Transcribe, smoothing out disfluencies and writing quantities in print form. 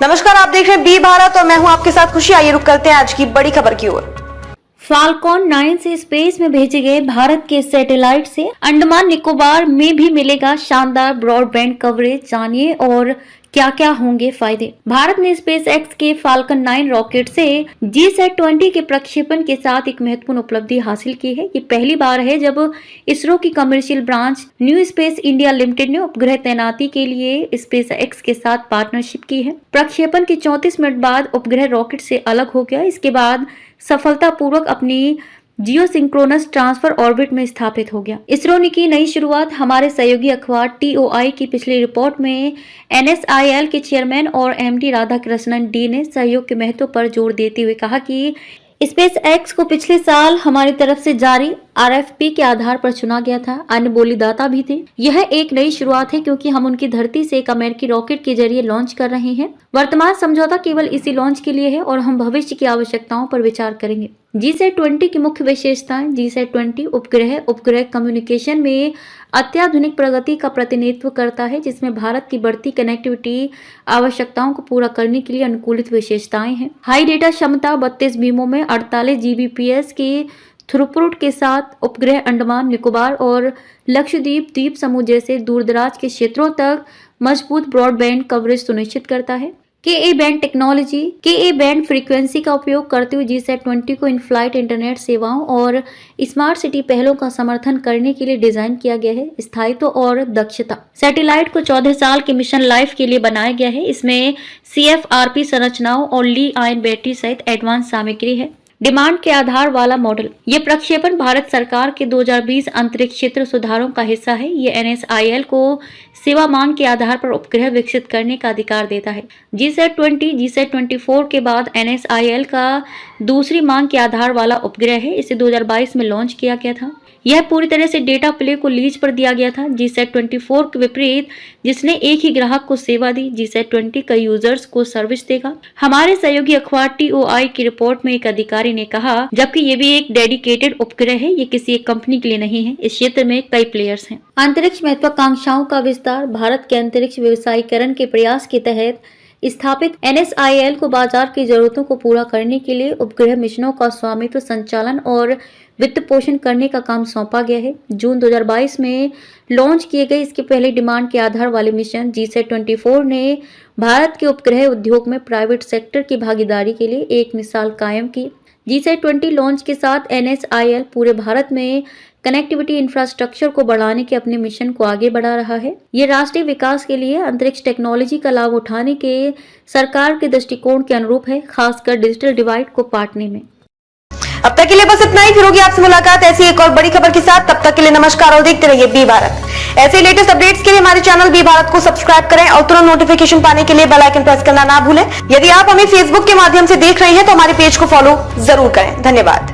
नमस्कार, आप देख रहे हैं बी भारत और मैं हूं आपके साथ खुशी। आइए रुक करते हैं आज की बड़ी खबर की ओर। फाल्कन 9 से स्पेस में भेजे गए भारत के सैटेलाइट से अंडमान निकोबार में भी मिलेगा शानदार ब्रॉडबैंड कवरेज। जानिए और क्या क्या होंगे फायदे। भारत ने स्पेस एक्स के फाल्कन 9 रॉकेट से GSAT-20 के प्रक्षेपण के साथ एक महत्वपूर्ण उपलब्धि हासिल की है। ये पहली बार है जब इसरो की commercial branch new space India limited ने उपग्रह तैनाती के लिए स्पेस एक्स के साथ पार्टनरशिप की है। प्रक्षेपण के 34 मिनट बाद उपग्रह रॉकेट से अलग हो गया। इसके बाद सफलतापूर्वक अपनी जियोसिंक्रोनस ट्रांसफर ऑर्बिट में स्थापित हो गया। इसरो ने की नई शुरुआत। हमारे सहयोगी अखबार TOI की पिछली रिपोर्ट में NSIL के चेयरमैन और MD राधाकृष्णन D ने सहयोग के महत्व पर जोर देते हुए कहा कि स्पेस एक्स को पिछले साल हमारी तरफ से जारी RFP के आधार पर चुना गया था। अन्य बोलीदाता भी थे। यह एक नई शुरुआत है क्योंकि हम उनकी धरती से एक अमेरिकी रॉकेट के जरिए लॉन्च कर रहे हैं। वर्तमान समझौता केवल इसी लॉन्च के लिए है और हम भविष्य की आवश्यकताओं पर विचार करेंगे। GSAT-20 की मुख्य विशेषताएं। GSAT-20 उपग्रह कम्युनिकेशन में अत्याधुनिक प्रगति का प्रतिनिधित्व करता है, जिसमें भारत की बढ़ती कनेक्टिविटी आवश्यकताओं को पूरा करने के लिए अनुकूलित विशेषताएं हैं। हाई डेटा क्षमता 32 बीमों में 48 Gbps के थ्रूपुट के साथ उपग्रह अंडमान निकोबार और लक्षद्वीप द्वीप समूह जैसे दूरदराज के क्षेत्रों तक मजबूत ब्रॉडबैंड कवरेज सुनिश्चित करता है। KA band technology KA band frequency का उपयोग करते हुए GSAT-20 को इन फ्लाइट इंटरनेट सेवाओं और स्मार्ट सिटी पहलों का समर्थन करने के लिए डिजाइन किया गया है। स्थायित्व और दक्षता। सैटेलाइट को 14 साल के मिशन लाइफ के लिए बनाया गया है। इसमें CFRP संरचनाओं और ली आयन बैटरी सहित एडवांस सामग्री है। डिमांड के आधार वाला मॉडल। ये प्रक्षेपण भारत सरकार के 2020 अंतरिक्ष क्षेत्र सुधारों का हिस्सा है। ये NSIL को सेवा मांग के आधार पर उपग्रह विकसित करने का अधिकार देता है। GSAT-20 GSAT-24 के बाद NSIL का दूसरी मांग के आधार वाला उपग्रह है। इसे 2022 में लॉन्च किया गया था। यह पूरी तरह से डेटा प्ले को लीज पर दिया गया था। GSAT-24 के विपरीत, जिसने एक ही ग्राहक को सेवा दी, GSAT-20 कई यूजर्स को सर्विस देगा। हमारे सहयोगी अखबार TOI की रिपोर्ट में एक अधिकारी ने कहा, जबकि ये भी एक डेडिकेटेड उपग्रह है, ये किसी एक कंपनी के लिए नहीं है। इस क्षेत्र में कई प्लेयर्स हैं। अंतरिक्ष महत्वाकांक्षाओं का विस्तार। भारत के अंतरिक्ष व्यवसायीकरण के प्रयास के तहत स्थापित NSIL को बाजार की जरूरतों को पूरा करने के लिए उपग्रह मिशनों का स्वामित्व, संचालन और वित्त पोषण करने का काम सौंपा गया है। जून 2022 में लॉन्च किए गए इसके पहले डिमांड के आधार वाले मिशन GSAT-24 ने भारत के उपग्रह उद्योग में प्राइवेट सेक्टर की भागीदारी के लिए एक मिसाल कायम की। GSAT-20 लॉन्च के साथ NSIL पूरे भारत में कनेक्टिविटी इंफ्रास्ट्रक्चर को बढ़ाने के अपने मिशन को आगे बढ़ा रहा है। ये राष्ट्रीय विकास के लिए अंतरिक्ष टेक्नोलॉजी का लाभ उठाने के सरकार के दृष्टिकोण के अनुरूप है, खासकर डिजिटल डिवाइड को पाटने में। अब तक के लिए बस इतना ही। फिर होगी आपसे मुलाकात ऐसी एक और बड़ी खबर के साथ। तब तक के लिए नमस्कार और देखते रहिए बी भारत। ऐसे लेटेस्ट अपडेट्स के लिए हमारे चैनल बी भारत को सब्सक्राइब करें और तुरंत नोटिफिकेशन पाने के लिए बेल आइकन प्रेस करना ना भूलें। यदि आप हमें फेसबुक के माध्यम से देख रहे हैं तो हमारे पेज को फॉलो जरूर करें। धन्यवाद।